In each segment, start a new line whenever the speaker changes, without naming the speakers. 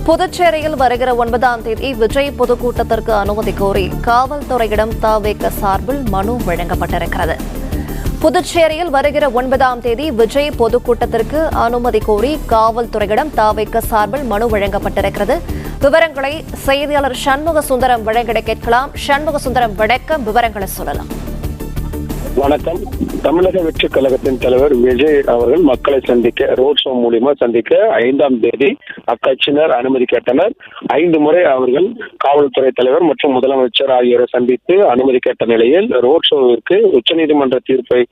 புதுச்சேரியில் வருகிற 9ஆம் தேதி விஜய் பொதுக்கூட்டத்திற்கு அனுமதி கோரி காவல்துறையிடம் தவேக சார்பில் மனு வழங்கப்பட்டிருக்கிறது. புதுச்சேரியில் வருகிற 9ஆம் தேதி விஜய் பொதுக்கூட்டத்திற்கு அனுமதி கோரி காவல்துறையிடம் தவேக சார்பில் மனு வழங்கப்பட்டிருக்கிறது. விவரங்களை செய்தியாளர் சண்முக சுந்தரம் வழங்கிட கேட்கலாம். சண்முக சுந்தரம், வணக்கம். விவரங்களை சொல்லலாம்.
வணக்கம். தமிழக வெற்றி கழகத்தின் தலைவர் விஜய் அவர்கள் மக்களை சந்திக்க ரோட் ஷோ மூலியமா சந்திக்க 5ஆம் தேதி அக்கட்சியினர் அனுமதி கேட்டனர். 5 முறை அவர்கள் காவல்துறை தலைவர் மற்றும் முதலமைச்சர் ஆகியோரை சந்தித்து அனுமதி கேட்ட நிலையில் ரோட் ஷோவிற்கு உச்சநீதிமன்ற தீர்ப்பை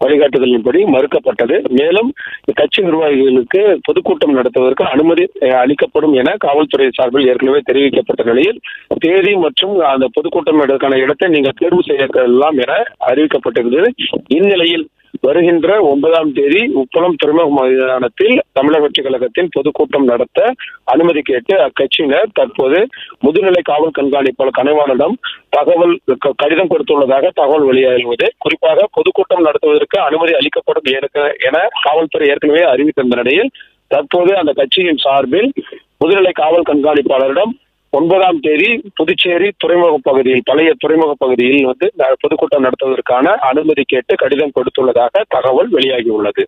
வழிகாட்டுதலின்படி மறுக்கப்பட்டது. மேலும் கட்சி நிர்வாகிகளுக்கு பொதுக்கூட்டம் நடத்துவதற்கு அனுமதி அளிக்கப்படும் என காவல்துறை சார்பில் ஏற்கனவே தெரிவிக்கப்பட்ட நிலையில் தேதி மற்றும் அந்த பொதுக்கூட்டம் நடக்கான இடத்தை நீங்கள் தேர்வு செய்யலாம் என அறிவிக்கப்பட்டிருந்தது. இந்நிலையில் வருகின்ற 9ஆம் தேதி உப்பளம் துறைமுக மைதானத்தில் தமிழக வெற்றி கழகத்தின் பொதுக்கூட்டம் நடத்த அனுமதி கேட்டு அக்கட்சியினர் தற்போது முதுநிலை காவல் கண்காணிப்பாளர் கனவானிடம் கடிதம் கொடுத்துள்ளதாக தகவல் வெளியாகுவது. குறிப்பாக பொதுக்கூட்டம் நடத்துவதற்கு அனுமதி அளிக்கப்படும் என காவல்துறை ஏற்கனவே அறிவித்திருந்த நிலையில் தற்போது அந்த கட்சியின் சார்பில் முதுநிலை காவல் கண்காணிப்பாளரிடம் 9ஆம் தேதி புதுச்சேரி துறைமுக பகுதியில், பழைய துறைமுக பகுதியில் பொதுக்கூட்டம் நடத்துவதற்கான அனுமதி கேட்டு கடிதம் கொடுத்துள்ளதாக தகவல் வெளியாகியுள்ளது.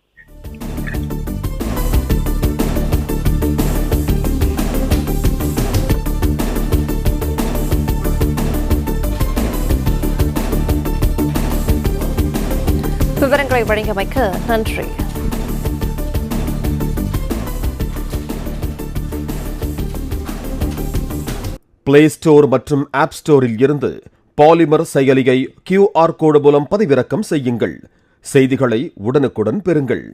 விவரங்களை வழங்கியமைக்க நன்றி.
பிளே ஸ்டோர் மற்றும் ஆப் ஸ்டோரில் இருந்து பாலிமர் செயலியை QR கோடு மூலம் பதிவிறக்கம் செய்யுங்கள். செய்திகளை உடனுக்குடன் பெறுங்கள்.